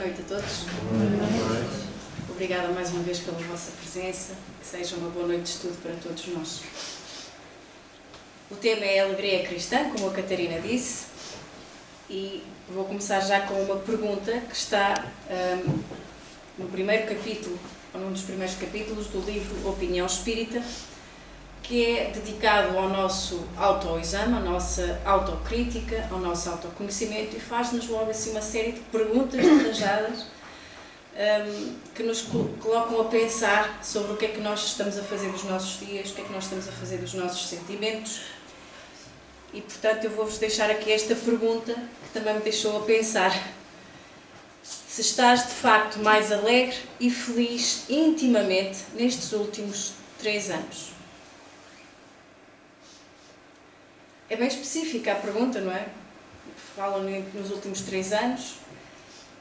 noite a todos. Obrigada mais uma vez pela vossa presença. Que seja uma boa noite de estudo para todos nós. O tema é a alegria cristã, como a Catarina disse, e vou começar já com uma pergunta que está no primeiro capítulo, ou num dos primeiros capítulos do livro Opinião Espírita, que é dedicado ao nosso autoexame, à nossa autocrítica, ao nosso autoconhecimento, e faz-nos logo assim uma série de perguntas deranjadas que nos colocam a pensar sobre o que é que nós estamos a fazer dos nossos dias, o que é que nós estamos a fazer dos nossos sentimentos. E, portanto, eu vou-vos deixar aqui esta pergunta que também me deixou a pensar. Se estás, de facto, mais alegre e feliz intimamente nestes últimos 3 anos? É bem específica a pergunta, não é? Falam nos últimos 3 anos,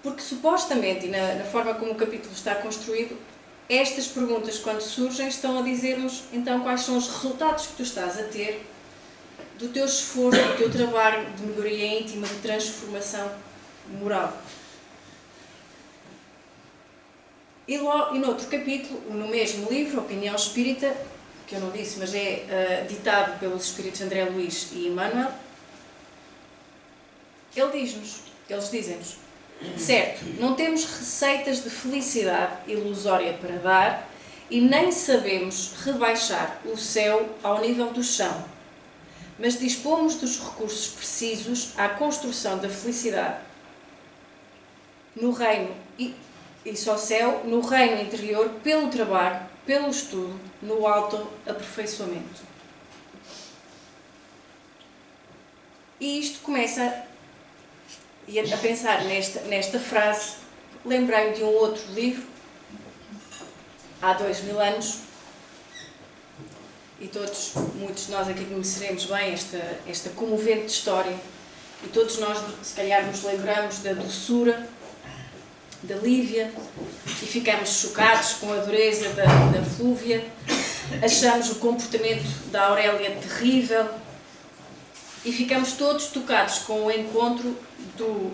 porque supostamente, e na forma como o capítulo está construído, estas perguntas, quando surgem, estão a dizer-nos, então, quais são os resultados que tu estás a ter do teu esforço, do teu trabalho de melhoria íntima, de transformação moral. E noutro capítulo, no mesmo livro, Opinião Espírita, que eu não disse, mas é ditado pelos espíritos André Luís e Emmanuel, eles dizem-nos: certo, não temos receitas de felicidade ilusória para dar e nem sabemos rebaixar o céu ao nível do chão, mas dispomos dos recursos precisos à construção da felicidade no reino, isso ao céu, no reino interior, pelo trabalho, pelo estudo, no autoaperfeiçoamento. E isto começa a pensar nesta frase. Lembrei-me de um outro livro, há 2000 anos, e muitos de nós aqui conheceremos bem esta comovente história, e todos nós, se calhar, nos lembramos da doçura da Lívia, e ficamos chocados com a dureza da Flúvia, achamos o comportamento da Aurélia terrível, e ficamos todos tocados com o encontro do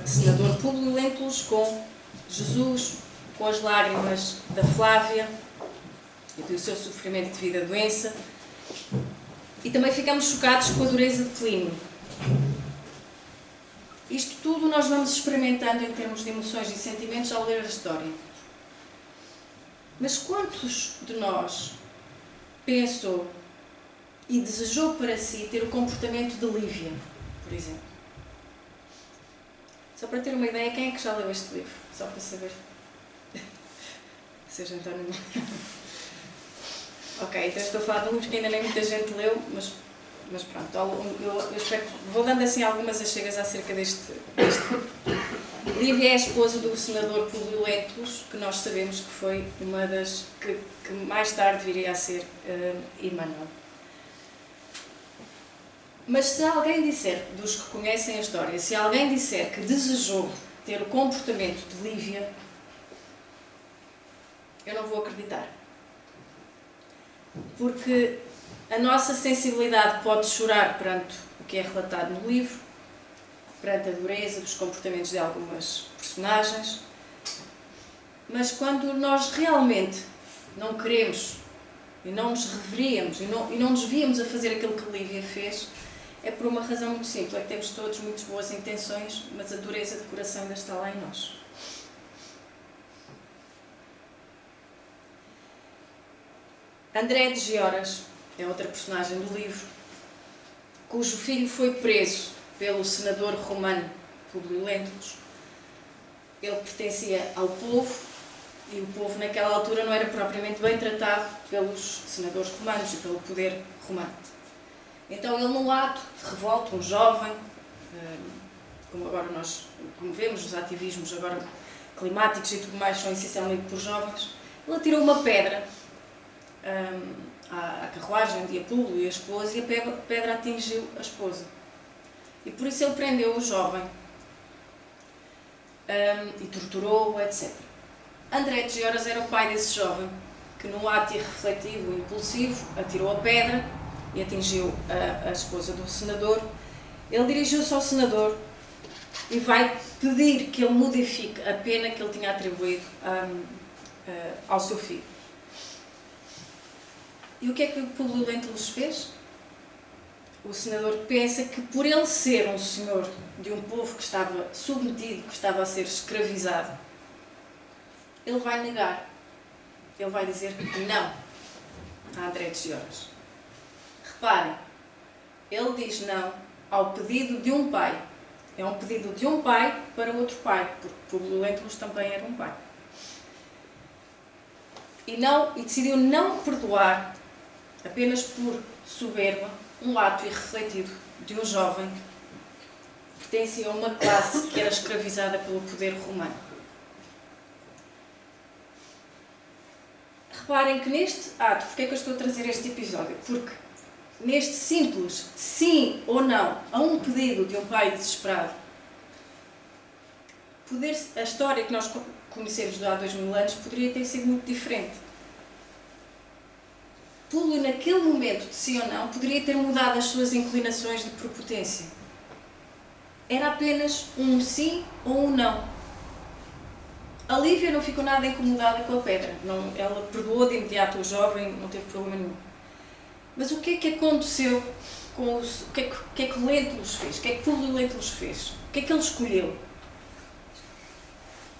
senador Públio Lentulus com Jesus, com as lágrimas da Flávia e do seu sofrimento devido à doença, e também ficamos chocados com a dureza de Plínio. Isto tudo nós vamos experimentando em termos de emoções e sentimentos ao ler a história. Mas quantos de nós pensou e desejou para si ter o comportamento de Lívia, por exemplo? Só para ter uma ideia, quem é que já leu este livro? Só para saber. Seja António. Ok, então estou a falar de um livro que ainda nem muita gente leu, mas pronto, eu espero que vou dando assim algumas achegas acerca deste livro. Lívia é a esposa do senador Públio Lentulus, que nós sabemos que foi uma das que mais tarde viria a ser Emmanuel. Mas se alguém disser, dos que conhecem a história, se alguém disser que desejou ter o comportamento de Lívia, eu não vou acreditar. Porque a nossa sensibilidade pode chorar perante o que é relatado no livro, perante a dureza dos comportamentos de algumas personagens, mas quando nós realmente não queremos e não nos reveríamos e não nos víamos a fazer aquilo que Lívia fez, é por uma razão muito simples, é que temos todos muitas boas intenções, mas a dureza de coração ainda está lá em nós. André de Gioras é outra personagem do livro, cujo filho foi preso pelo senador romano Públio Lentulus. Ele pertencia ao povo, e o povo naquela altura não era propriamente bem tratado pelos senadores romanos e pelo poder romano. Então ele, num ato de revolta, um jovem, como vemos, os ativismos agora climáticos e tudo mais são essencialmente por jovens, ele atirou uma pedra à carruagem de Apolo e a esposa, e a pedra atingiu a esposa. E por isso ele prendeu o jovem e torturou-o, etc. André de Gioras era o pai desse jovem, que num ato irrefletivo e impulsivo atirou a pedra e atingiu a esposa do senador. Ele dirigiu-se ao senador e vai pedir que ele modifique a pena que ele tinha atribuído ao seu filho. E o que é que o Públio Lentulus fez? O senador pensa que por ele ser um senhor de um povo que estava submetido, que estava a ser escravizado, ele vai negar. Ele vai dizer não a André de Gioras. Reparem, ele diz não ao pedido de um pai. É um pedido de um pai para outro pai, porque Públio Lentulus também era um pai. E decidiu não perdoar, apenas por soberba, um ato irrefletido de um jovem que pertencia a uma classe que era escravizada pelo poder romano. Reparem que neste ato, porque é que eu estou a trazer este episódio? Porque neste simples sim ou não a um pedido de um pai desesperado, a história que nós conhecemos de há 2000 anos poderia ter sido muito diferente. Públio, naquele momento de sim ou não, poderia ter mudado as suas inclinações de prepotência. Era apenas um sim ou um não. A Lívia não ficou nada incomodada com a pedra. Ela perdoou de imediato o jovem, não teve problema nenhum. Mas o que é que aconteceu com o que é que Lentulus fez? O que é que Públio Lentulus fez? O que é que ele escolheu?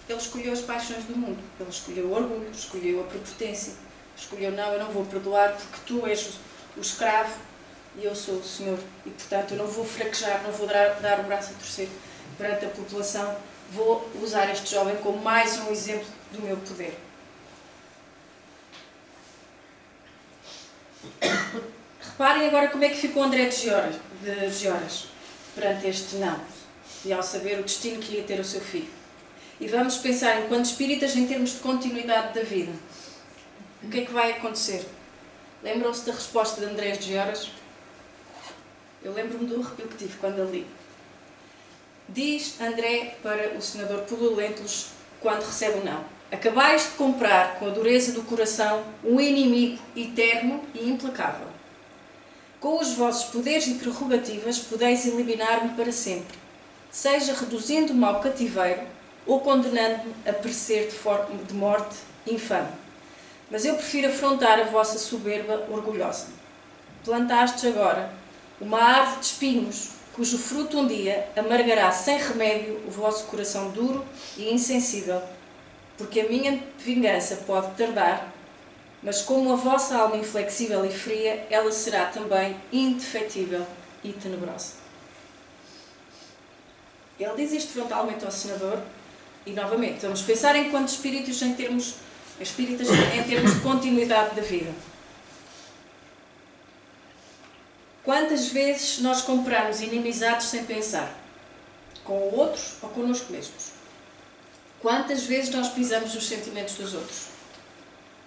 Ele escolheu as paixões do mundo. Ele escolheu o orgulho, escolheu a prepotência. Escolheu, não, eu não vou perdoar porque tu és o escravo e eu sou o senhor. E, portanto, eu não vou fraquejar, não vou dar o braço a torcer perante a população. Vou usar este jovem como mais um exemplo do meu poder. Reparem agora como é que ficou André de Gioras perante este não. E ao saber o destino que ia ter o seu filho. E vamos pensar, enquanto espíritas, em termos de continuidade da vida. O que é que vai acontecer? Lembram-se da resposta de André de Gioras? Eu lembro-me do arrepio que tive quando a li. Diz André para o senador Públio Lentulus, quando recebe o não: acabais de comprar com a dureza do coração um inimigo eterno e implacável. Com os vossos poderes e prerrogativas podeis eliminar-me para sempre, seja reduzindo-me ao cativeiro ou condenando-me a perecer de morte infame. Mas eu prefiro afrontar a vossa soberba orgulhosa. Plantastes agora uma árvore de espinhos, cujo fruto um dia amargará sem remédio o vosso coração duro e insensível, porque a minha vingança pode tardar, mas como a vossa alma inflexível e fria, ela será também indefetível e tenebrosa. Ele diz isto frontalmente ao senador, e novamente, vamos pensar enquanto espíritas em termos de continuidade da vida. Quantas vezes nós compramos inimizades sem pensar? Com outros ou connosco mesmos? Quantas vezes nós pisamos os sentimentos dos outros?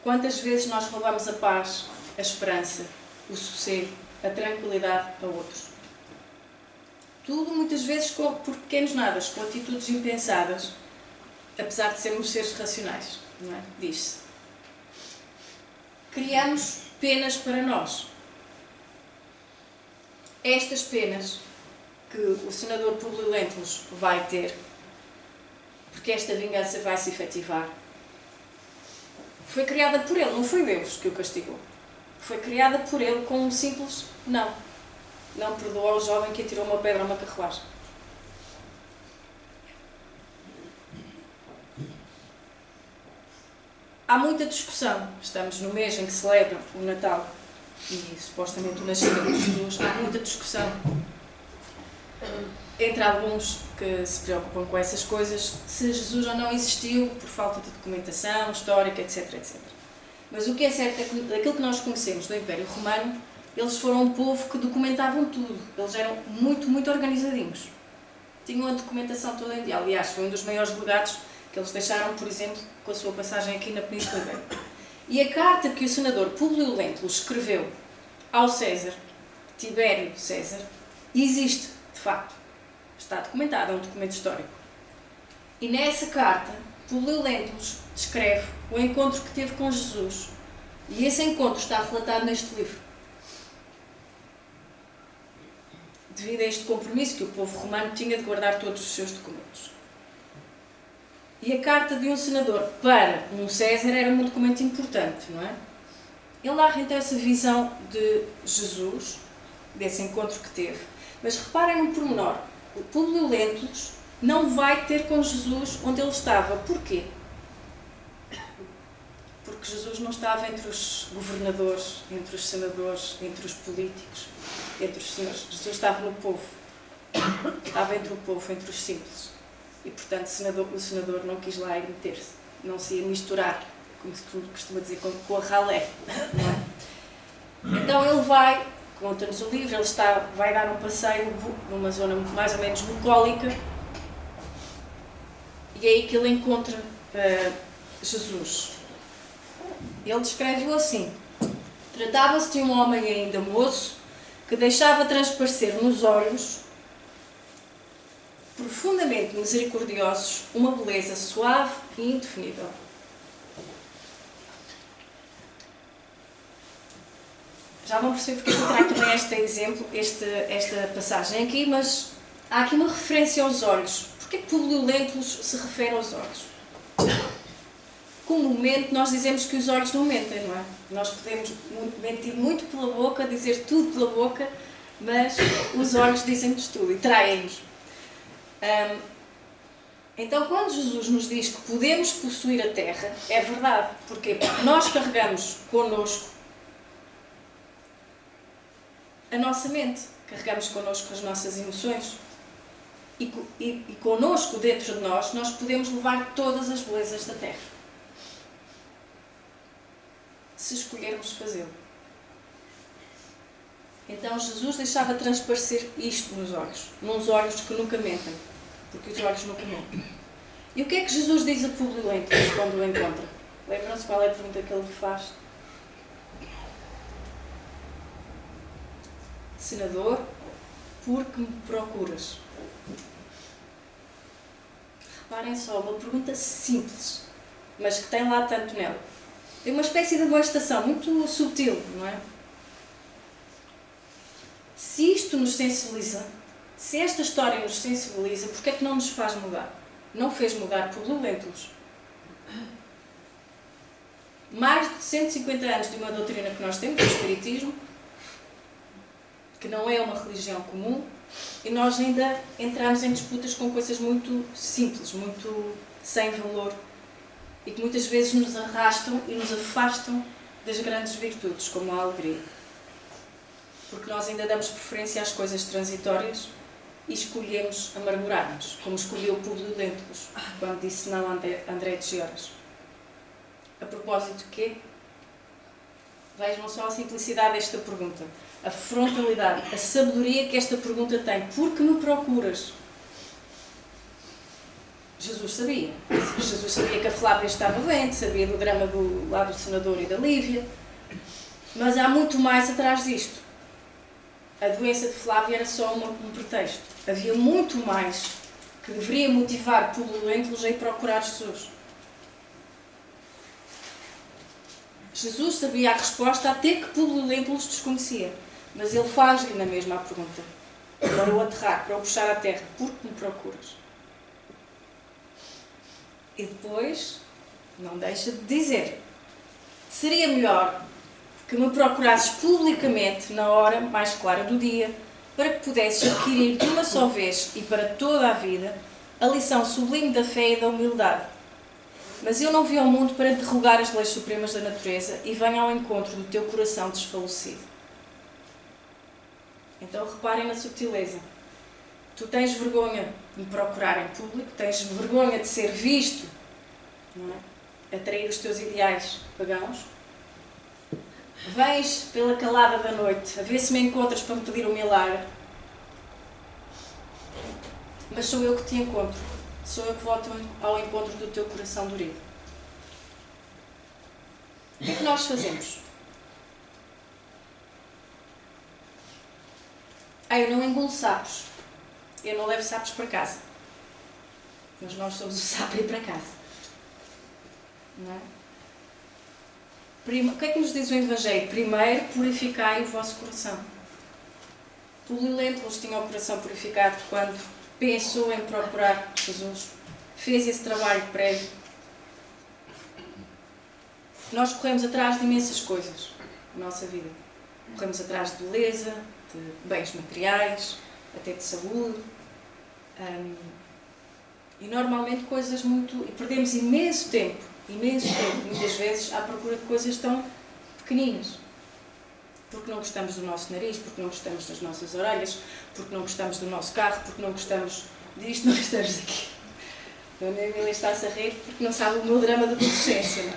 Quantas vezes nós roubamos a paz, a esperança, o sossego, a tranquilidade a outros? Tudo muitas vezes por pequenos nadas, com atitudes impensadas, apesar de sermos seres racionais, não é? Diz-se. Criamos penas para nós. Estas penas que o senador Públio Lentulus vai ter, porque esta vingança vai se efetivar, foi criada por ele, não foi Deus que o castigou. Foi criada por ele com um simples não. Não perdoou ao jovem que atirou uma pedra a uma carruagem. Há muita discussão. Estamos no mês em que celebra o Natal e supostamente o nascimento de Jesus. Há muita discussão entre alguns que se preocupam com essas coisas, se Jesus ou não existiu por falta de documentação histórica, etc, etc. Mas o que é certo é que daquilo que nós conhecemos do Império Romano, eles foram um povo que documentavam tudo. Eles eram muito, muito organizadinhos. Tinham a documentação toda em dia. Aliás, foi um dos maiores legados que eles deixaram, por exemplo, com a sua passagem aqui na Península Ibérica. E a carta que o senador Públio Lentulus escreveu ao César, Tibério César, existe, de facto. Está documentada, é um documento histórico. E nessa carta, Públio Lentulus descreve o encontro que teve com Jesus. E esse encontro está relatado neste livro. devido a este compromisso que o povo romano tinha de guardar todos os seus documentos. E a carta de um senador para um César era um documento importante, não é? Ele narra então essa visão de Jesus, desse encontro que teve. Mas reparem no pormenor, o Públio Lentulus não vai ter com Jesus onde ele estava. Porquê? Porque Jesus não estava entre os governadores, entre os senadores, entre os políticos, entre os senhores. Jesus estava no povo. Estava entre o povo, entre os simples. E, portanto, o senador não quis lá ir meter-se. Não se ia misturar, como se costuma dizer, com a ralé. Não é? Então ele vai, conta-nos o livro, ele vai dar um passeio numa zona mais ou menos bucólica. E é aí que ele encontra Jesus. Ele descreve-o assim: tratava-se de um homem ainda moço que deixava transparecer nos olhos, profundamente misericordiosos, uma beleza suave e indefinível. Já vão perceber porque eu trago também esta passagem aqui, mas há aqui uma referência aos olhos. Porquê que Públio Lentulus se refere aos olhos? Comumente nós dizemos que os olhos não mentem, não é? Nós podemos mentir muito pela boca, dizer tudo pela boca, mas os olhos dizem-nos tudo e traem-nos. Então, quando Jesus nos diz que podemos possuir a terra, é verdade. Porquê? Porque nós carregamos connosco a nossa mente, carregamos connosco as nossas emoções e connosco, dentro de nós podemos levar todas as belezas da terra, se escolhermos fazê-lo. Então Jesus deixava transparecer isto nos olhos que nunca mentem, porque os olhos nunca mentem. E o que é que Jesus diz a Públio Lentulus quando o encontra? Lembram-se qual é a pergunta que ele lhe faz? Senador, por que me procuras? Reparem só, uma pergunta simples, mas que tem lá tanto nela. Tem uma espécie de amonestação muito subtil, não é? Se isto nos sensibiliza, se esta história nos sensibiliza, porquê é que não nos faz mudar? Não fez mudar Públio Lentulus. Mais de 150 anos de uma doutrina que nós temos, o Espiritismo, que não é uma religião comum, e nós ainda entramos em disputas com coisas muito simples, muito sem valor, e que muitas vezes nos arrastam e nos afastam das grandes virtudes, como a alegria. Porque nós ainda damos preferência às coisas transitórias e escolhemos amargurar-nos, como escolheu o Públio Lentulus, quando disse não a André de Georges. A propósito de quê? Vejam só a simplicidade desta pergunta, a frontalidade, a sabedoria que esta pergunta tem. Por que me procuras? Jesus sabia. Jesus sabia que a Flávia estava doente, sabia do drama do senador e da Lívia, mas há muito mais atrás disto. A doença de Flávia era só um pretexto. Havia muito mais que deveria motivar Públio Lentulus a ir procurar Jesus. Jesus sabia a resposta até que Públio Lentulus desconhecia, mas ele faz-lhe na mesma a pergunta, para o aterrar, para o puxar à terra. Por que me procuras? E depois, não deixa de dizer, seria melhor que me procurasses publicamente na hora mais clara do dia, para que pudesses adquirir de uma só vez e para toda a vida a lição sublime da fé e da humildade. Mas eu não vim ao mundo para derrogar as leis supremas da natureza e venho ao encontro do teu coração desfalecido. Então reparem na subtileza. Tu tens vergonha de me procurar em público, tens vergonha de ser visto, não é? Atrair os teus ideais pagãos. Vens pela calada da noite a ver se me encontras para me pedir um milagre. Mas sou eu que te encontro. Sou eu que volto ao encontro do teu coração dorido. O que é que nós fazemos? Eu não engulo sapos. Eu não levo sapos para casa. Mas nós somos o sapo a ir para casa. Não é? O que é que nos diz o Evangelho? Primeiro, purificai o vosso coração. Públio Lentulus tinha o coração purificado quando pensou em procurar Jesus. Fez esse trabalho prévio. Nós corremos atrás de imensas coisas na nossa vida. Corremos atrás de beleza, de bens materiais, até de saúde. E normalmente coisas muito... E perdemos imenso tempo, muitas vezes, à procura de coisas tão pequeninas. Porque não gostamos do nosso nariz, porque não gostamos das nossas orelhas, porque não gostamos do nosso carro, porque não gostamos disto, não gostamos daquilo. A Dona Emília está-se a rir porque não sabe o meu drama da adolescência, não é?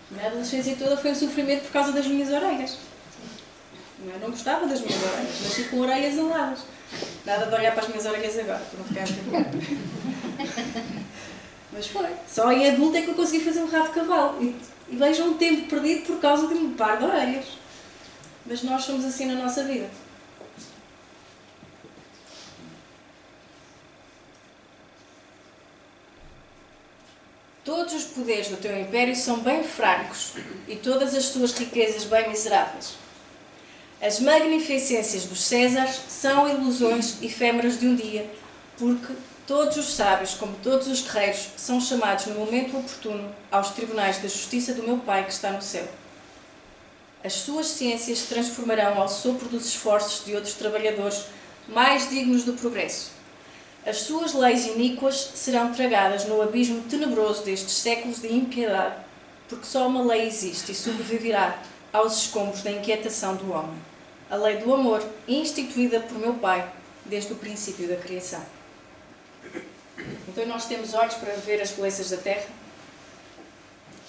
A minha adolescência toda foi um sofrimento por causa das minhas orelhas. Eu não gostava das minhas orelhas, nasci com orelhas aladas. Nada de olhar para as minhas orelhas agora, para não ficar a ver. Mas foi. Só em adulto é que eu consegui fazer um rabo de cavalo. E vejam um tempo perdido por causa de um par de orelhas. Mas nós somos assim na nossa vida. Todos os poderes do teu império são bem fracos e todas as tuas riquezas bem miseráveis. As magnificências dos Césares são ilusões efêmeras de um dia, porque todos os sábios, como todos os guerreiros, são chamados no momento oportuno aos tribunais da justiça do meu Pai que está no céu. As suas ciências se transformarão ao sopro dos esforços de outros trabalhadores mais dignos do progresso. As suas leis iníquas serão tragadas no abismo tenebroso destes séculos de impiedade, porque só uma lei existe e sobreviverá aos escombros da inquietação do homem. A lei do amor, instituída por meu Pai desde o princípio da criação. Então nós temos olhos para ver as belezas da terra.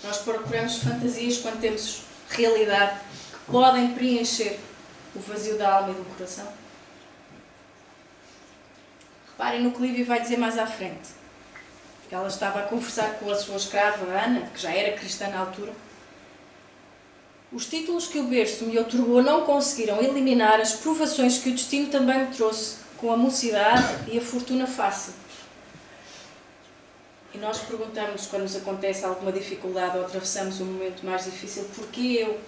Nós procuramos fantasias quando temos realidade que podem preencher o vazio da alma e do coração. Reparem no que Lívia vai dizer mais à frente. Ela estava a conversar com a sua escrava, Ana, que já era cristã na altura. Os títulos que o berço me otorgou não conseguiram eliminar as provações que o destino também me trouxe, com a mocidade e a fortuna fácil. E nós perguntamos, quando nos acontece alguma dificuldade ou atravessamos um momento mais difícil, porquê eu?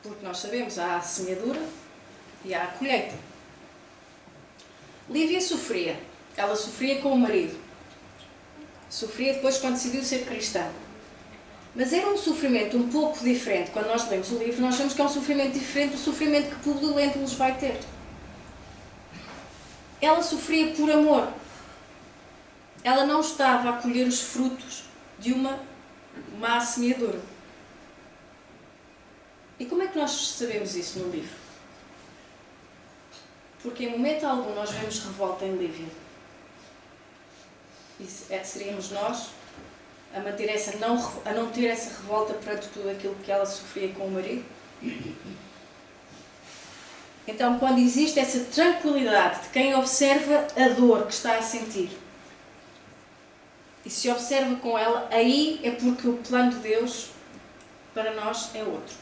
Porque nós sabemos, há a semeadura e há a colheita. Lívia sofria. Ela sofria com o marido. Sofria depois quando decidiu ser cristã. Mas era um sofrimento um pouco diferente. Quando nós lemos o livro, nós vemos que é um sofrimento diferente do sofrimento que Públio Lentulus vai ter. Ela sofria por amor. Ela não estava a colher os frutos de uma má semeadura. E como é que nós sabemos isso no livro? Porque em momento algum nós vemos revolta em Lívia. Seríamos nós a não ter essa revolta perante tudo aquilo que ela sofria com o marido? Então, quando existe essa tranquilidade de quem observa a dor que está a sentir e se observa com ela, aí é porque o plano de Deus para nós é outro.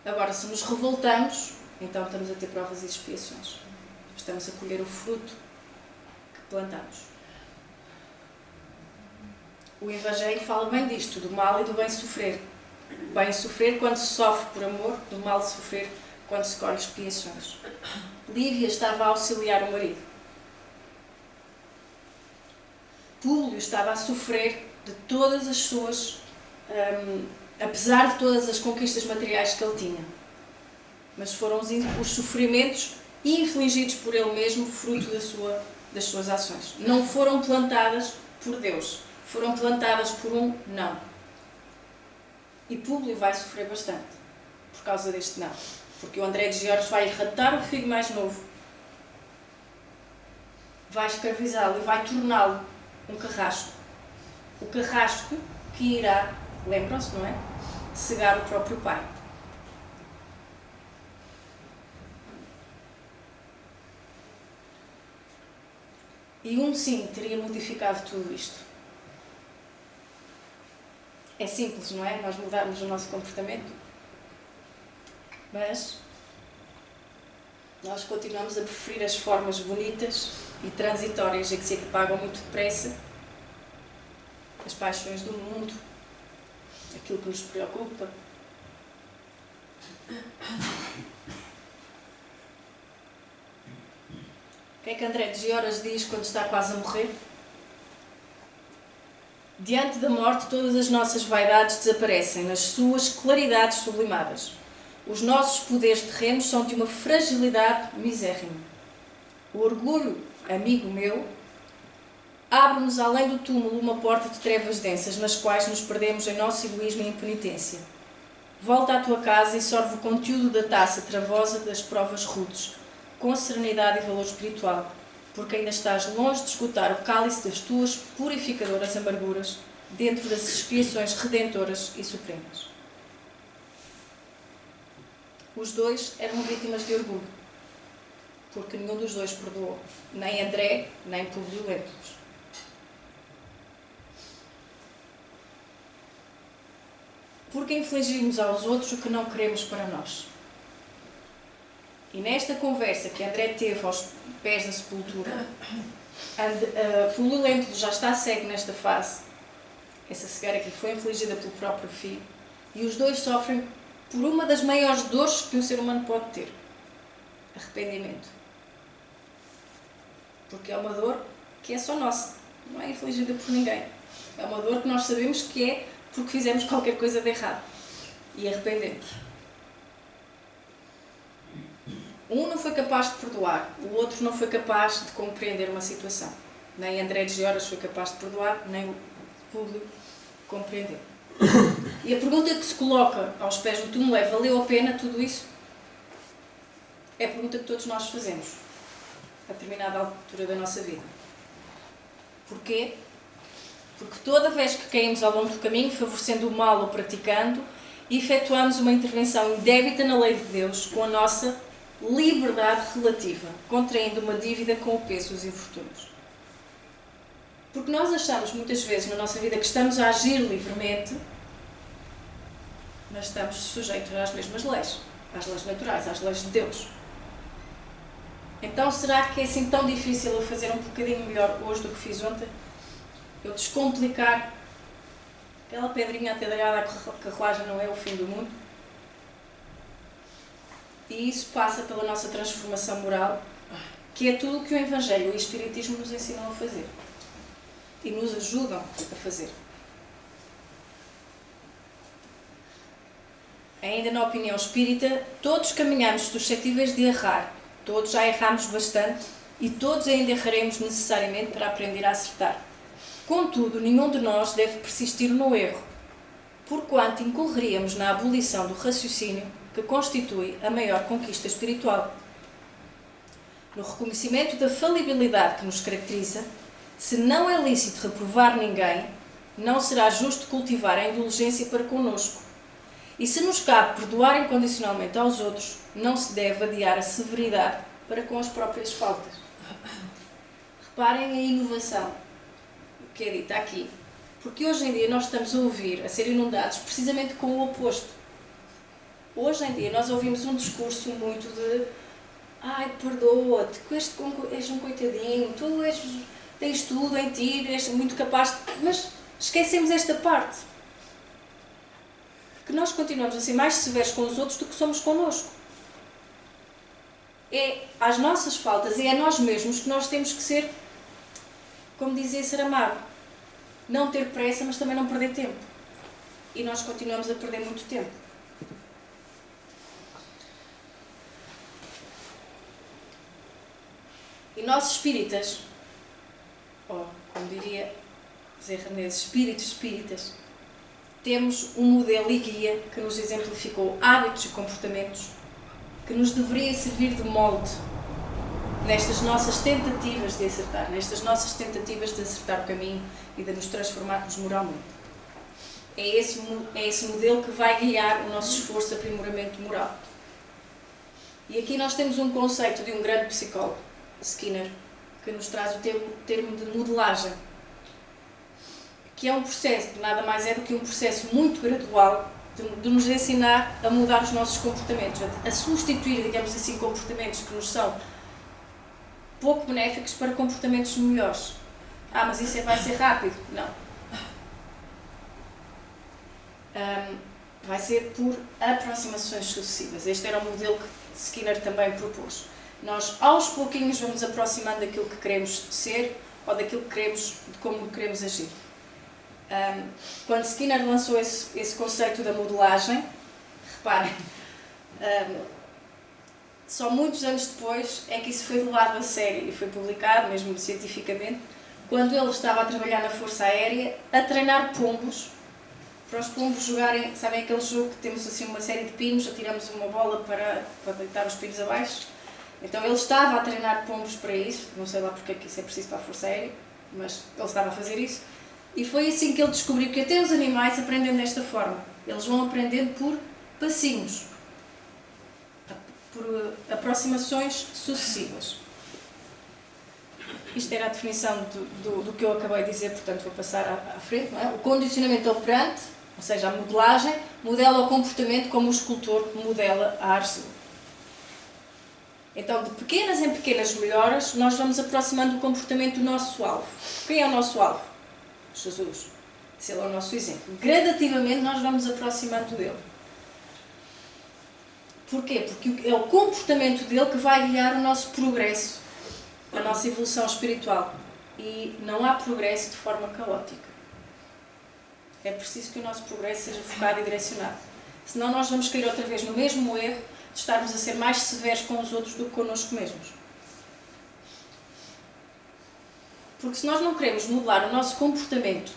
Agora, se nos revoltamos, então estamos a ter provas e expiações. Estamos a colher o fruto que plantamos. O Evangelho fala bem disto, do mal e do bem sofrer. Bem sofrer quando se sofre por amor, do mal sofrer quando se colhe expiações. Lívia estava a auxiliar o marido. Públio estava a sofrer de todas as suas... apesar de todas as conquistas materiais que ele tinha. Mas foram os sofrimentos infligidos por ele mesmo, fruto das suas ações. Não foram plantadas por Deus. Foram plantadas por um não. E Públio vai sofrer bastante por causa deste não. Porque o André de Georges vai irratar o filho mais novo. Vai escravizá-lo e vai torná-lo um carrasco. O carrasco que irá, lembram-se, não é? Cegar o próprio pai. E um sim teria modificado tudo isto. É simples, não é? Nós mudarmos o nosso comportamento. Mas nós continuamos a preferir as formas bonitas e transitórias e que se apagam muito depressa. As paixões do mundo, aquilo que nos preocupa, O que é que André de Gioras diz quando está quase a morrer? Diante da morte, todas as nossas vaidades desaparecem nas suas claridades sublimadas. Os nossos poderes terrenos são de uma fragilidade misérrima. O orgulho, amigo meu, abre-nos além do túmulo uma porta de trevas densas, nas quais nos perdemos em nosso egoísmo e impenitência. Volta à tua casa e sorve o conteúdo da taça travosa das provas rudes, com serenidade e valor espiritual, porque ainda estás longe de esgotar o cálice das tuas purificadoras amarguras, dentro das expiações redentoras e supremas. Os dois eram vítimas de orgulho, porque nenhum dos dois perdoou, nem André, nem Públio Lentulus. Porque infligimos aos outros o que não queremos para nós. E nesta conversa que André teve aos pés da sepultura, Públio Lentulus já está cego nesta fase. Essa cegueira que foi infligida pelo próprio filho. E os dois sofrem por uma das maiores dores que um ser humano pode ter. Arrependimento. Porque é uma dor que é só nossa. Não é infligida por ninguém. É uma dor que nós sabemos que é porque fizemos qualquer coisa de errado. E arrependemos. Um não foi capaz de perdoar, o outro não foi capaz de compreender uma situação. Nem André de Gioras foi capaz de perdoar, nem o Públio compreendeu. E a pergunta que se coloca aos pés do túmulo é: valeu a pena tudo isso? É a pergunta que todos nós fazemos, a determinada altura da nossa vida. Porquê? Porque toda vez que caímos ao longo do caminho, favorecendo o mal ou praticando, efetuamos uma intervenção indébita na lei de Deus com a nossa liberdade relativa, contraindo uma dívida com o peso dos infortúnios. Porque nós achamos muitas vezes na nossa vida que estamos a agir livremente, mas estamos sujeitos às mesmas leis, às leis naturais, às leis de Deus. Então será que é assim tão difícil eu fazer um bocadinho melhor hoje do que fiz ontem? Eu descomplicar aquela pedrinha até da carruagem não é o fim do mundo? E isso passa pela nossa transformação moral, que é tudo o que o Evangelho e o Espiritismo nos ensinam a fazer. E nos ajudam a fazer. Ainda na opinião espírita, todos caminhamos suscetíveis de errar. Todos já erramos bastante e todos ainda erraremos necessariamente para aprender a acertar. Contudo, nenhum de nós deve persistir no erro, porquanto incorreríamos na abolição do raciocínio que constitui a maior conquista espiritual. No reconhecimento da falibilidade que nos caracteriza, se não é lícito reprovar ninguém, não será justo cultivar a indulgência para conosco. E se nos cabe perdoar incondicionalmente aos outros, não se deve adiar a severidade para com as próprias faltas. Reparem a inovação que é dita aqui, porque hoje em dia nós estamos a ouvir, a ser inundados precisamente com o oposto. Hoje em dia nós ouvimos um discurso muito de: ai, perdoa-te, és um coitadinho, tu tens tudo em ti, és muito capaz de... Mas esquecemos esta parte. Que nós continuamos a ser mais severos com os outros do que somos connosco. É às nossas faltas, é a nós mesmos que nós temos que ser, como dizia Saramago, não ter pressa, mas também não perder tempo. E nós continuamos a perder muito tempo. E nós espíritas, ou como diria Zé Renés, espíritas, temos um modelo e guia que nos exemplificou hábitos e comportamentos que nos deveria servir de molde nestas nossas tentativas de acertar, nestas nossas tentativas de acertar o caminho e de nos transformarmos moralmente. É esse modelo que vai guiar o nosso esforço de aprimoramento moral. E aqui nós temos um conceito de um grande psicólogo, Skinner, que nos traz o termo de modelagem, que é um processo, que nada mais é do que um processo muito gradual de nos ensinar a mudar os nossos comportamentos, a substituir, digamos assim, comportamentos que nos são pouco benéficos para comportamentos melhores. Mas isso vai ser rápido. Não. vai ser por aproximações sucessivas. Este era o modelo que Skinner também propôs. Nós, aos pouquinhos, vamos aproximando daquilo que queremos ser ou daquilo que queremos, de como queremos agir. Quando Skinner lançou esse conceito da modelagem, reparem, só muitos anos depois é que isso foi levado a sério e foi publicado, mesmo cientificamente, quando ele estava a trabalhar na Força Aérea, a treinar pombos, para os pombos jogarem, sabem aquele jogo que temos assim uma série de pinos, atiramos uma bola para deitar os pinos abaixo? Então ele estava a treinar pombos para isso, não sei lá porque é que isso é preciso para a Força Aérea, mas ele estava a fazer isso. E foi assim que ele descobriu que até os animais aprendem desta forma. Eles vão aprendendo por passinhos, por aproximações sucessivas. Isto era a definição do que eu acabei de dizer, portanto vou passar à frente. Não é? O condicionamento operante, ou seja, a modelagem, modela o comportamento como o escultor modela a argila. Então, de pequenas em pequenas melhoras, nós vamos aproximando o comportamento do nosso alvo. Quem é o nosso alvo? Jesus. Se ele é o nosso exemplo. Gradativamente nós vamos aproximando dele. Porquê? Porque é o comportamento dele que vai guiar o nosso progresso, a nossa evolução espiritual. E não há progresso de forma caótica. É preciso que o nosso progresso seja focado e direcionado. Senão nós vamos cair outra vez no mesmo erro de estarmos a ser mais severos com os outros do que connosco mesmos. Porque se nós não queremos modelar o nosso comportamento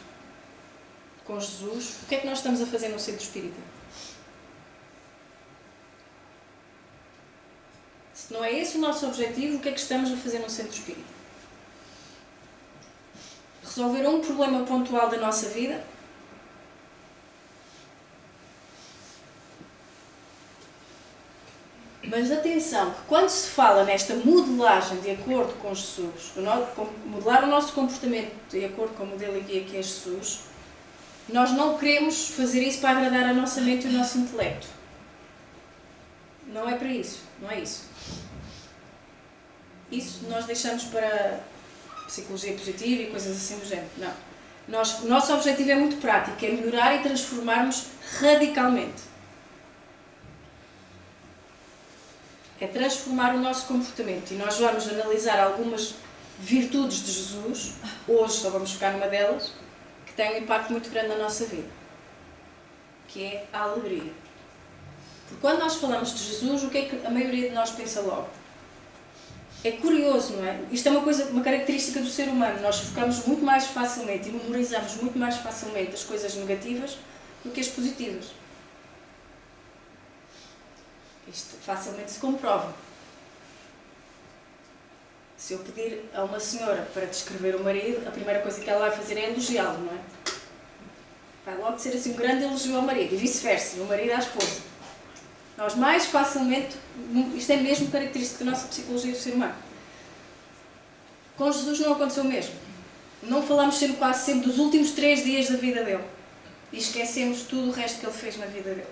com Jesus, o que é que nós estamos a fazer no centro espírita? Se não é esse o nosso objetivo, o que é que estamos a fazer no centro espírita? Resolver um problema pontual da nossa vida? Mas atenção, que quando se fala nesta modelagem de acordo com Jesus, modelar o nosso comportamento de acordo com o modelo e guia que é Jesus, nós não queremos fazer isso para agradar a nossa mente e o nosso intelecto. Não é para isso, não é isso. Isso nós deixamos para psicologia positiva e coisas assim do género. Não. O nosso objetivo é muito prático, é melhorar e transformarmos radicalmente. É transformar o nosso comportamento. E nós vamos analisar algumas virtudes de Jesus, hoje só vamos focar numa delas, que tem um impacto muito grande na nossa vida, que é a alegria. Porque quando nós falamos de Jesus, o que é que a maioria de nós pensa logo? É curioso, não é? Isto é uma característica do ser humano. Nós focamos muito mais facilmente e memorizamos muito mais facilmente as coisas negativas do que as positivas. Isto facilmente se comprova. Se eu pedir a uma senhora para descrever o marido, a primeira coisa que ela vai fazer é elogiá-lo, não é? Vai logo ser assim um grande elogio ao marido e vice-versa, o marido à esposa. Nós mais facilmente, isto é mesmo característica da nossa psicologia do ser humano. Com Jesus não aconteceu o mesmo. Não falamos sempre, quase sempre dos últimos 3 dias da vida dele. E esquecemos tudo o resto que ele fez na vida dele.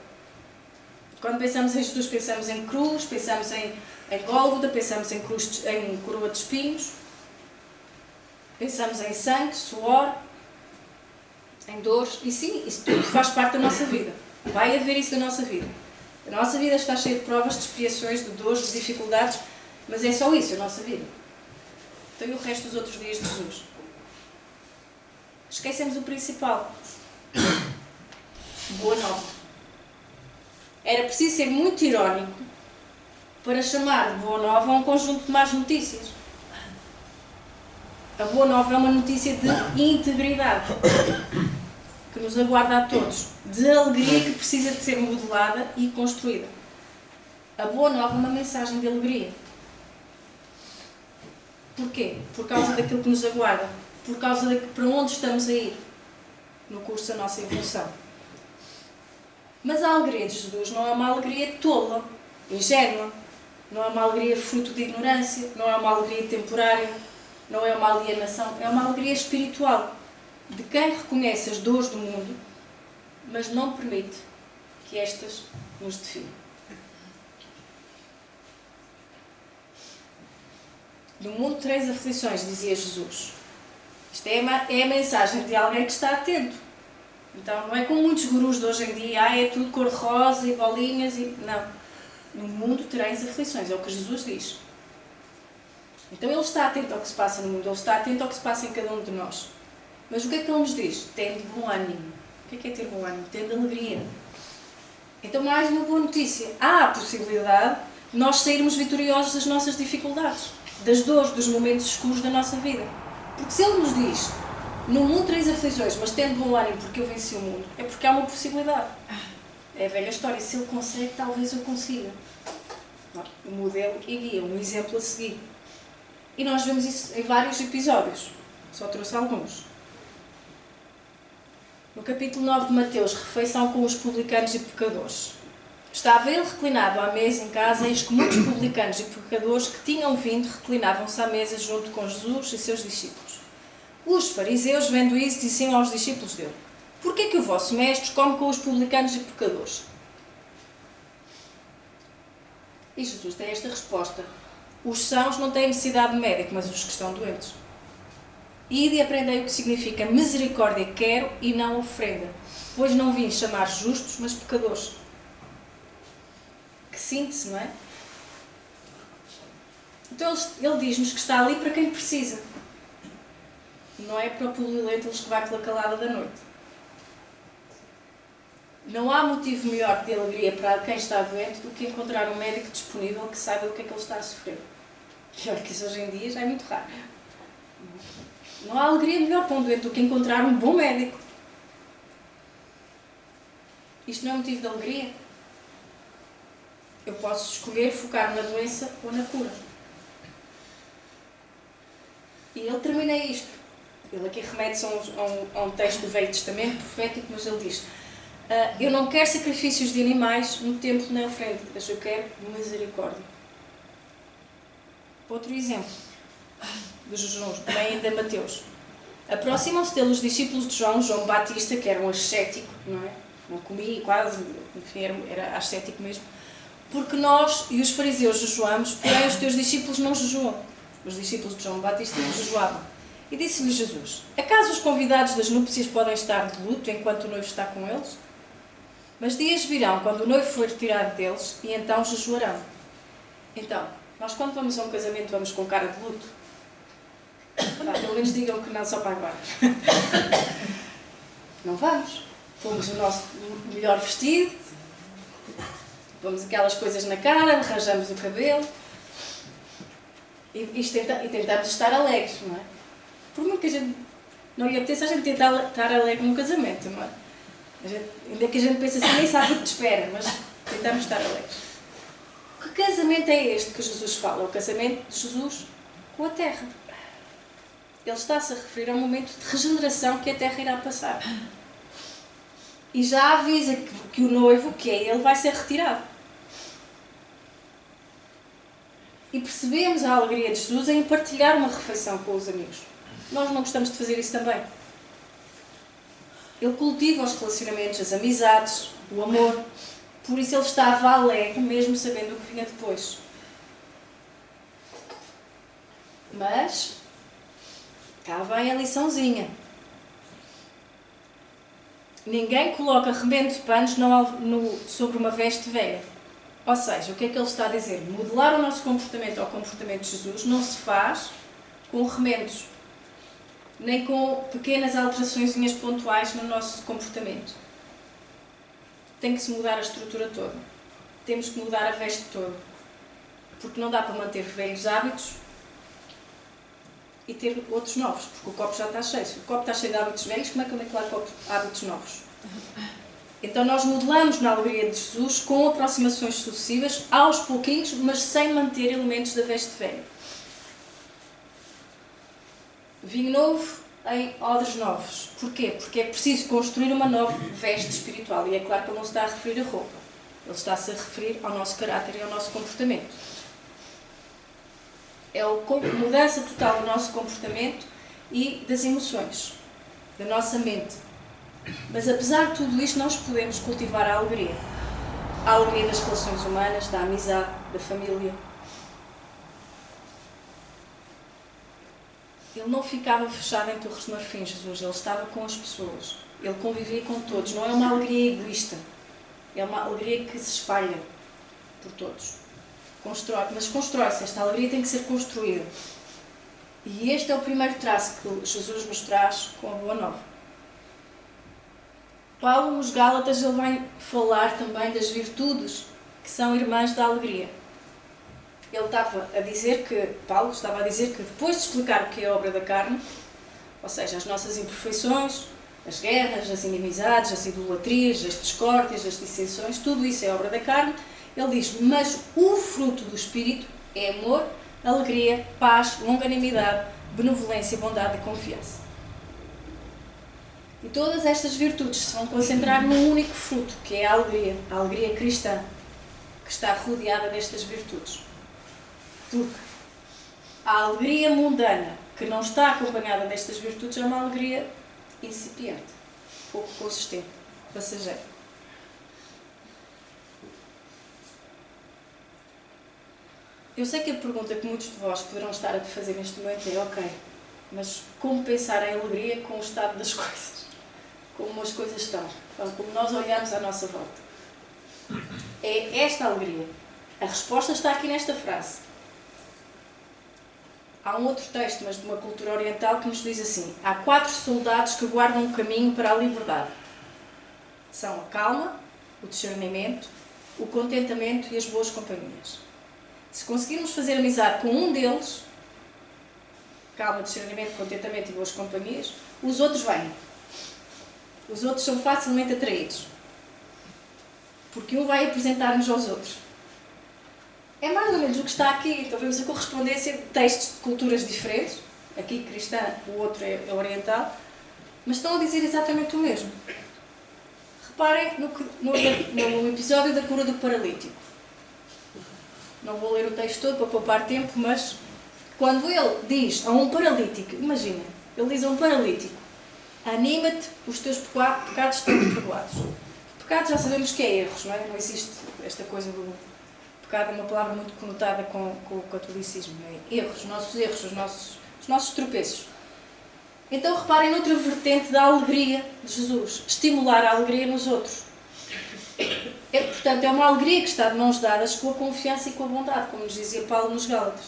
Quando pensamos em Jesus, pensamos em cruz, pensamos em Gólgota, pensamos em coroa de espinhos, pensamos em sangue, suor, em dores, e sim, isso tudo faz parte da nossa vida. Vai haver isso na nossa vida. A nossa vida está cheia de provas, de expiações, de dores, de dificuldades, mas é só isso, a nossa vida. Então e o resto dos outros dias de Jesus? Esquecemos o principal. Boa nova. Era preciso ser muito irónico para chamar de boa nova um conjunto de más notícias. A boa nova é uma notícia de integridade que nos aguarda a todos, de alegria que precisa de ser modelada e construída. A boa nova é uma mensagem de alegria. Porquê? Por causa daquilo que nos aguarda, por causa de para onde estamos a ir no curso da nossa evolução. Mas a alegria de Jesus não é uma alegria tola, ingênua, não é uma alegria fruto de ignorância, não é uma alegria temporária, não é uma alienação, é uma alegria espiritual, de quem reconhece as dores do mundo, mas não permite que estas nos definam. No mundo 3 aflições, dizia Jesus. Isto é a mensagem de alguém que está atento. Então não é como muitos gurus de hoje em dia, é tudo cor-de-rosa e bolinhas e... Não. No mundo tereis aflições, é o que Jesus diz. Então ele está atento ao que se passa no mundo, ele está atento ao que se passa em cada um de nós. Mas o que é que ele nos diz? Tende bom ânimo. O que é ter bom ânimo? Tende alegria. Então mais uma boa notícia. Há a possibilidade de nós sairmos vitoriosos das nossas dificuldades, das dores, dos momentos escuros da nossa vida. Porque se ele nos diz, no mundo tereis aflições, mas tende bom ânimo porque eu venci o mundo, é porque há uma possibilidade. É a velha história. Se ele consegue, talvez eu consiga. Um modelo e guia, um exemplo a seguir. E nós vemos isso em vários episódios. Só trouxe alguns. No capítulo 9 de Mateus, refeição com os publicanos e pecadores. Estava ele reclinado à mesa em casa, eis que muitos publicanos e pecadores que tinham vindo reclinavam-se à mesa junto com Jesus e seus discípulos. Os fariseus, vendo isso, diziam aos discípulos dele: por que é que o vosso mestre come com os publicanos e pecadores? E Jesus tem esta resposta: os sãos não têm necessidade de médico, mas os que estão doentes. Ide e aprendei o que significa misericórdia quero e não ofrenda, pois não vim chamar justos, mas pecadores. Que síntese, não é? Então ele diz-nos que está ali para quem precisa. Não é para o pulilento que vai pela calada da noite. Não há motivo maior de alegria para quem está doente do que encontrar um médico disponível que saiba o que é que ele está a sofrer. E olha que isso hoje em dia já é muito raro. Não há alegria melhor para um doente do que encontrar um bom médico. Isto não é motivo de alegria? Eu posso escolher focar na doença ou na cura. E ele termina isto. Ele aqui remete-se a um texto do Velho Testamento profético, mas ele diz: eu não quero sacrifícios de animais no templo nem ofrenda, mas eu quero misericórdia. Outro exemplo dos jejuns, também ainda Mateus. Aproximam-se dele os discípulos de João Batista, que era um ascético, não é? Não comia quase, enfim, era ascético mesmo. Porque nós e os fariseus jejuamos, porém os teus discípulos não jejuam. Os discípulos de João Batista não jejuavam. E disse-lhe Jesus: acaso os convidados das núpcias podem estar de luto enquanto o noivo está com eles? Mas dias virão quando o noivo for retirado deles e então jejuarão. Então, nós quando vamos a um casamento vamos com cara de luto? Pelo menos digam que não só para agora. Não vamos. Pomos o nosso melhor vestido, pomos aquelas coisas na cara, arranjamos o cabelo e tentamos estar alegres, não é? Por muito que a gente não lhe apeteça, a gente tentar estar alegre num casamento, não é? Ainda que a gente pense assim, nem sabe o que te espera, mas tentamos estar alegres. Que casamento é este que Jesus fala? O casamento de Jesus com a terra. Ele está-se a referir a um momento de regeneração que a terra irá passar. E já avisa que o noivo, que é ele, vai ser retirado. E percebemos a alegria de Jesus em partilhar uma refeição com os amigos. Nós não gostamos de fazer isso também. Ele cultiva os relacionamentos, as amizades, o amor. Por isso ele estava alegre, mesmo sabendo o que vinha depois. Mas cá vem a liçãozinha. Ninguém coloca remendo de panos sobre uma veste velha. Ou seja, o que é que ele está a dizer? Modelar o nosso comportamento ao comportamento de Jesus não se faz com remendos, nem com pequenas alterações pontuais no nosso comportamento. Tem que se mudar a estrutura toda. Temos que mudar a veste toda. Porque não dá para manter velhos hábitos e ter outros novos, porque o copo já está cheio. Se o copo está cheio de hábitos velhos, como é que eu meto lá hábitos novos? Então nós modelamos na alegria de Jesus com aproximações sucessivas, aos pouquinhos, mas sem manter elementos da veste velha. Vinho novo em odres novos. Porquê? Porque é preciso construir uma nova veste espiritual. E é claro que ele não se está a referir a roupa. Ele está-se a referir ao nosso caráter e ao nosso comportamento. É a mudança total do nosso comportamento e das emoções, da nossa mente. Mas apesar de tudo isto, nós podemos cultivar a alegria. A alegria das relações humanas, da amizade, da família. Ele não ficava fechado em Torres de Marfim, Jesus. Ele estava com as pessoas. Ele convivia com todos. Não é uma alegria egoísta. É uma alegria que se espalha por todos. Mas constrói-se. Esta alegria tem que ser construída. E este é o primeiro traço que Jesus nos traz com a Boa Nova. Paulo, nos Gálatas, ele vai falar também das virtudes que são irmãs da alegria. Paulo estava a dizer que depois de explicar o que é a obra da carne, ou seja, as nossas imperfeições, as guerras, as inimizades, as idolatrias, as discórdias, as dissensões, tudo isso é obra da carne. Ele diz, mas o fruto do Espírito é amor, alegria, paz, longanimidade, benevolência, bondade e confiança. E todas estas virtudes se vão concentrar num único fruto, que é a alegria cristã, que está rodeada destas virtudes. Porque a alegria mundana, que não está acompanhada destas virtudes, é uma alegria incipiente, pouco consistente, passageira. Eu sei que a pergunta que muitos de vós poderão estar a fazer neste momento é ok, mas como pensar em alegria com o estado das coisas? Como as coisas estão? Como nós olhamos à nossa volta? É esta alegria. A resposta está aqui nesta frase. Há um outro texto, mas de uma cultura oriental, que nos diz assim: há 4 soldados que guardam o caminho para a liberdade. São a calma, o discernimento, o contentamento e as boas companhias. Se conseguirmos fazer amizade com um deles, calma, discernimento, contentamento e boas companhias, os outros vêm. Os outros são facilmente atraídos. Porque um vai apresentar-nos aos outros. É mais ou menos o que está aqui. Então vemos a correspondência de textos de culturas diferentes. Aqui cristã, o outro é oriental. Mas estão a dizer exatamente o mesmo. Reparem no episódio da cura do paralítico. Não vou ler o texto todo para poupar tempo, mas quando ele diz a um paralítico, imagina, ele diz a um paralítico: anima-te, os teus pecados estão perdoados. Pecado já sabemos que é erros, não é? Não existe esta coisa do pecado, é uma palavra muito conotada com o catolicismo. É? Erros, os nossos tropeços. Então reparem noutra vertente da alegria de Jesus, estimular a alegria nos outros. Portanto, é uma alegria que está de mãos dadas com a confiança e com a bondade, como nos dizia Paulo nos Gálatas.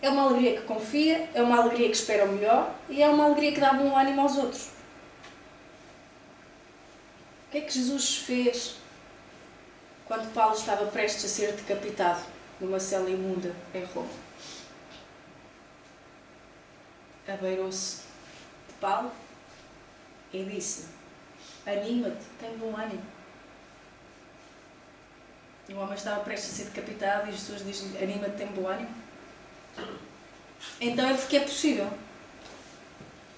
É uma alegria que confia, é uma alegria que espera o melhor e é uma alegria que dá bom ânimo aos outros. O que é que Jesus fez quando Paulo estava prestes a ser decapitado numa cela imunda em Roma? Abeirou-se de Paulo e disse: anima-te, tem bom ânimo. O homem estava prestes a ser decapitado e Jesus diz-lhe: anima-te, tem bom ânimo. Então é porque é possível.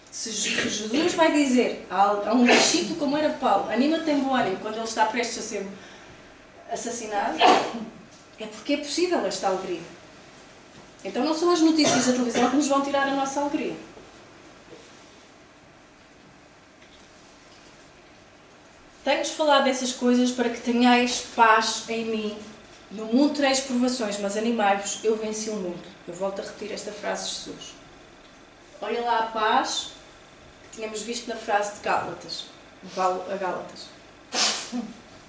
Se Jesus vai dizer a um discípulo como era Paulo: anima-te, tem bom ânimo, quando ele está prestes a ser assassinado, é porque é possível esta alegria. Então não são as notícias da televisão que nos vão tirar a nossa alegria. Tenho-vos falado dessas coisas para que tenhais paz em mim. No mundo tereis provações, mas animai-vos, eu venci o mundo. Eu volto a repetir esta frase de Jesus. Olha lá a paz que tínhamos visto na frase de Gálatas. Paulo a Gálatas.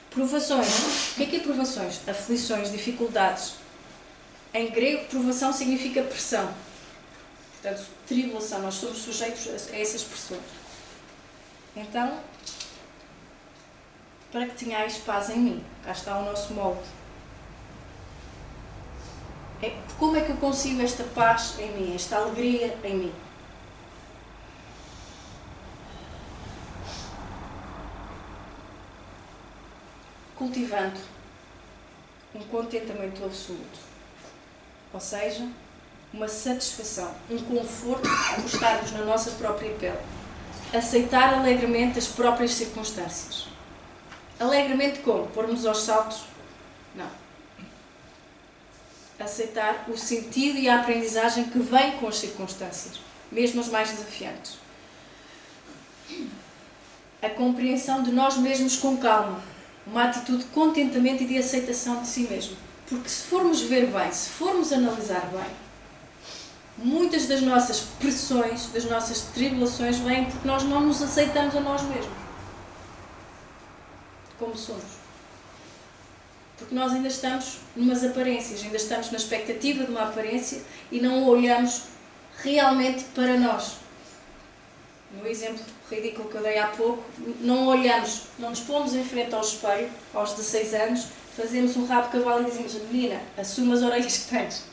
Provações. O que é provações? Aflições, dificuldades. Em grego, provação significa pressão. Portanto, tribulação. Nós somos sujeitos a essas pressões. Então, para que tenhais paz em mim. Cá está o nosso molde. Como é que eu consigo esta paz em mim, esta alegria em mim? Cultivando um contentamento absoluto. Ou seja, uma satisfação, um conforto por estarmos na nossa própria pele. Aceitar alegremente as próprias circunstâncias. Alegremente como? Pôr-nos aos saltos? Não. Aceitar o sentido e a aprendizagem que vem com as circunstâncias, mesmo as mais desafiantes. A compreensão de nós mesmos com calma. Uma atitude de contentamento e de aceitação de si mesmo. Porque se formos ver bem, se formos analisar bem, Muitas das nossas pressões, das nossas tribulações vêm porque nós não nos aceitamos a nós mesmos. Como somos. Porque nós ainda estamos numas aparências, ainda estamos na expectativa de uma aparência e não olhamos realmente para nós. No exemplo ridículo que eu dei há pouco, não olhamos, não nos pomos em frente ao espelho, aos 16 anos, fazemos um rabo de cavalo e dizemos: menina, assume as orelhas que tens.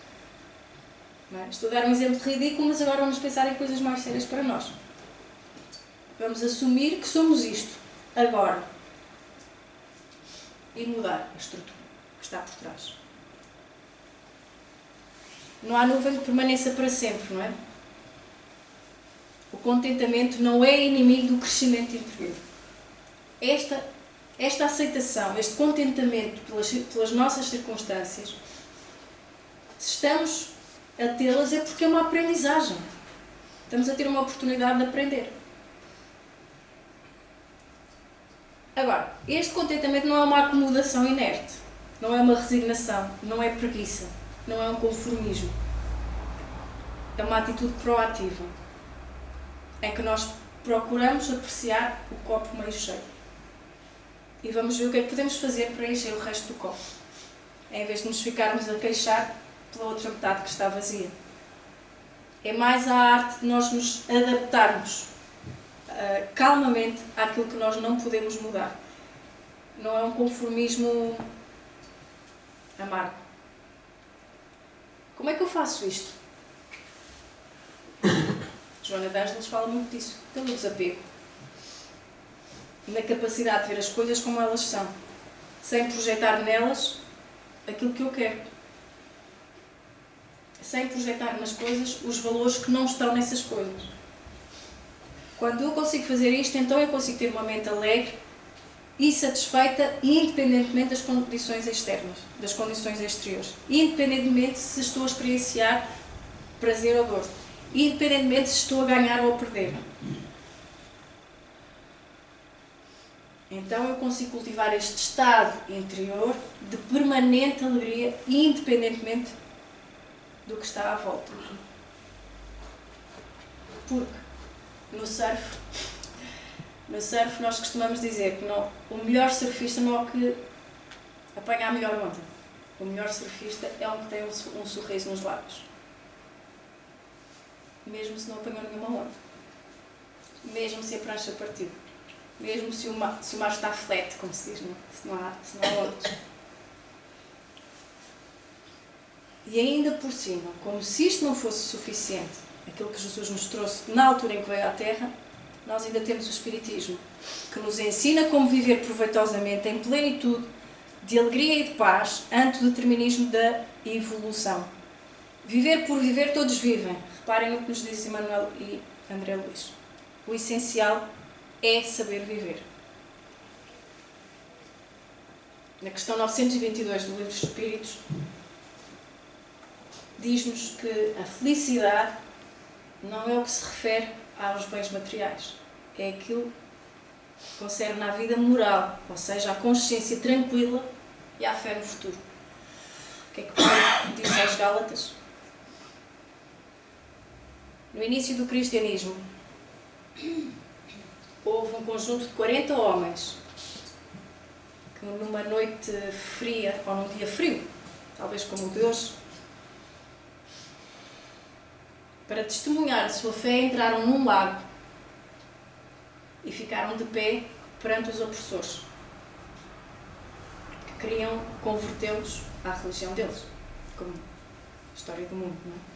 Não é? Estou a dar um exemplo ridículo, mas agora vamos pensar em coisas mais sérias para nós. Vamos assumir que somos isto, agora. E mudar a estrutura que está por trás. Não há nuvem que permaneça para sempre, não é? O contentamento não é inimigo do crescimento interior. Esta aceitação, este contentamento pelas nossas circunstâncias, se estamos a tê-las é porque é uma aprendizagem. Estamos a ter uma oportunidade de aprender. Agora, este contentamento não é uma acomodação inerte, não é uma resignação, não é preguiça, não é um conformismo. É uma atitude proativa, em que nós procuramos apreciar o copo meio cheio. E vamos ver o que é que podemos fazer para encher o resto do copo, em vez de nos ficarmos a queixar pela outra metade que está vazia. É mais a arte de nós nos adaptarmos calmamente àquilo que nós não podemos mudar. Não é um conformismo amargo. Como é que eu faço isto? Joana de Ângeles fala muito disso, pelo desapego. Na capacidade de ver as coisas como elas são, sem projetar nelas aquilo que eu quero. Sem projetar nas coisas os valores que não estão nessas coisas. Quando eu consigo fazer isto, então eu consigo ter uma mente alegre e satisfeita, independentemente das condições externas, das condições exteriores. Independentemente se estou a experienciar prazer ou dor. Independentemente se estou a ganhar ou a perder. Então eu consigo cultivar este estado interior de permanente alegria, independentemente do que está à volta. Porque no surf nós costumamos dizer que não, o melhor surfista não é o que apanha a melhor onda. O melhor surfista é o que tem um sorriso nos lábios. Mesmo se não apanhou nenhuma onda. Mesmo se a prancha partiu. Mesmo se o mar está flat, como se diz, se não há ondas. E ainda por cima, como se isto não fosse suficiente, aquilo que Jesus nos trouxe na altura em que veio à Terra, nós ainda temos o Espiritismo, que nos ensina como viver proveitosamente em plenitude de alegria e de paz ante o determinismo da evolução. Viver por viver, todos vivem. Reparem no que nos diz Emmanuel e André Luís. O essencial é saber viver. Na questão 922 do Livro dos Espíritos, diz-nos que a felicidade não é o que se refere aos bens materiais. É aquilo que concerne à vida moral, ou seja, à consciência tranquila e à fé no futuro. O que é que Paulo diz aos Gálatas? No início do cristianismo, houve um conjunto de 40 homens que numa noite fria, ou num dia frio, talvez como o de hoje, para testemunhar a sua fé, entraram num lago e ficaram de pé perante os opressores, que queriam convertê-los à religião deles, como a história do mundo, não é?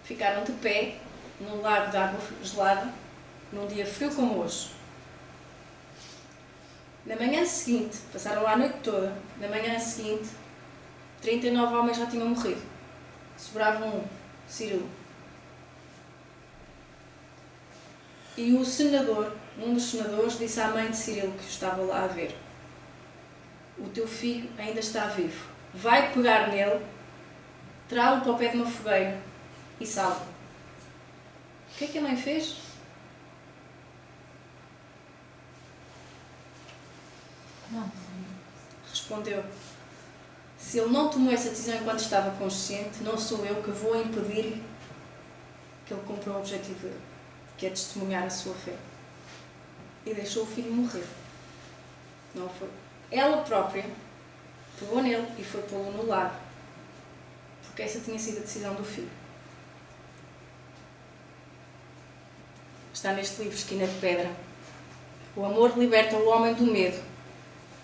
Ficaram de pé num lago de água gelada, num dia frio como hoje. Na manhã seguinte, passaram lá a noite toda, na manhã seguinte, 39 homens já tinham morrido. Sobrava um, Cirilo. E o senador, um dos senadores, disse à mãe de Cirilo, que estava lá a ver: o teu filho ainda está vivo. Vai pegar nele, trá-lo para o pé de uma fogueira e salva. O que é que a mãe fez? Não. Respondeu: se ele não tomou essa decisão enquanto estava consciente, não sou eu que vou impedir-lhe que ele cumpra o objetivo dele, que é testemunhar a sua fé. E deixou o filho morrer. Não foi. Ela própria pegou nele e foi pô-lo no lago, porque essa tinha sido a decisão do filho. Está neste livro, Esquina de Pedra. O amor liberta o homem do medo.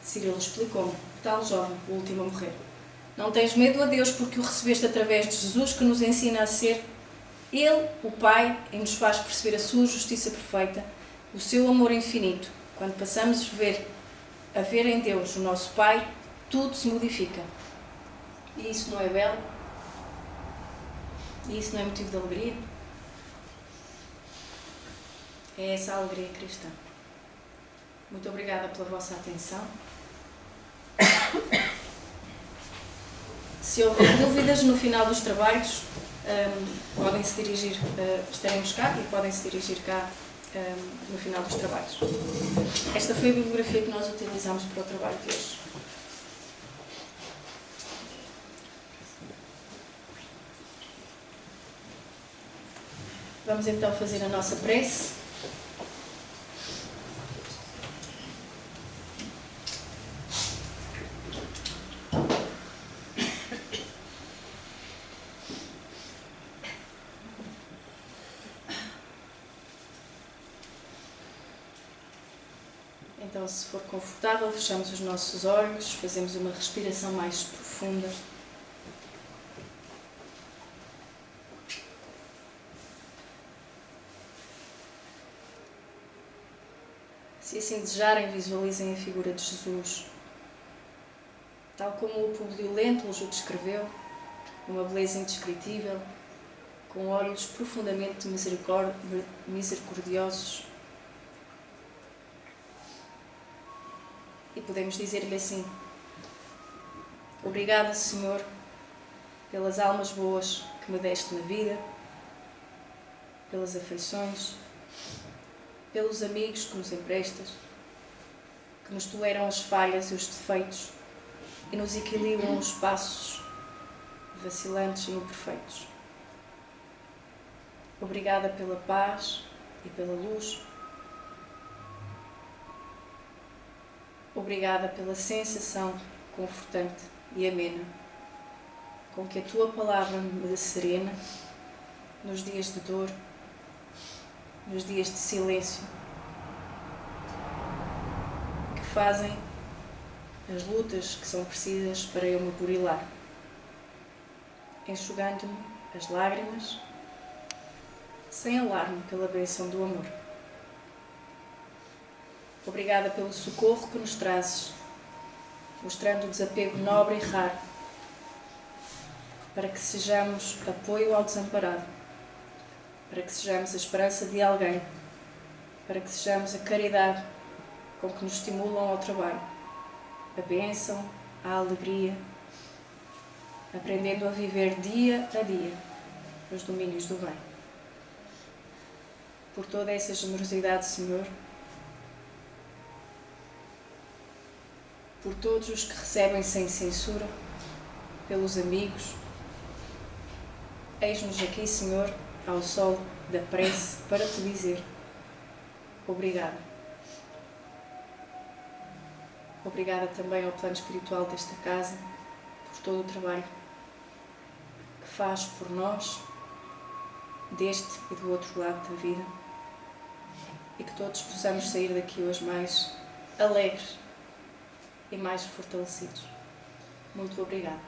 Cirilo explicou-me, tal jovem, o último a morrer. Não tens medo a Deus porque o recebeste através de Jesus, que nos ensina a ser Ele, o Pai, e nos faz perceber a sua justiça perfeita, o seu amor infinito. Quando passamos a ver em Deus o nosso Pai, tudo se modifica. E isso não é belo? E isso não é motivo de alegria? É essa a alegria cristã. Muito obrigada pela vossa atenção. Se houver dúvidas no final dos trabalhos, podem-se dirigir, estaremos cá e podem-se dirigir cá no final dos trabalhos. Esta foi a bibliografia que nós utilizamos para o trabalho de hoje. Vamos então fazer a nossa prece. Então, se for confortável, fechamos os nossos olhos, fazemos uma respiração mais profunda. Se assim desejarem, visualizem a figura de Jesus, tal como o Públio Lentulus o descreveu, uma beleza indescritível, com olhos profundamente misericordiosos. E podemos dizer-lhe assim: obrigada, Senhor, pelas almas boas que me deste na vida, pelas afeições, pelos amigos que nos emprestas, que nos toleram as falhas e os defeitos e nos equilibram os passos vacilantes e imperfeitos. Obrigada pela paz e pela luz. Obrigada pela sensação confortante e amena com que a Tua palavra me serena nos dias de dor, nos dias de silêncio, que fazem as lutas que são precisas para eu me burilar, enxugando-me as lágrimas, sem alarme pela bênção do amor. Obrigada pelo socorro que nos trazes, mostrando o desapego nobre e raro, para que sejamos apoio ao desamparado, para que sejamos a esperança de alguém, para que sejamos a caridade com que nos estimulam ao trabalho, a bênção, a alegria, aprendendo a viver dia a dia nos domínios do bem. Por toda essa generosidade, Senhor, por todos os que recebem sem censura, pelos amigos, eis-nos aqui, Senhor, ao sol da prece, para te dizer obrigada. Obrigada também ao plano espiritual desta casa, por todo o trabalho que faz por nós, deste e do outro lado da vida, e que todos possamos sair daqui hoje mais alegres e mais fortalecidos. Muito obrigada.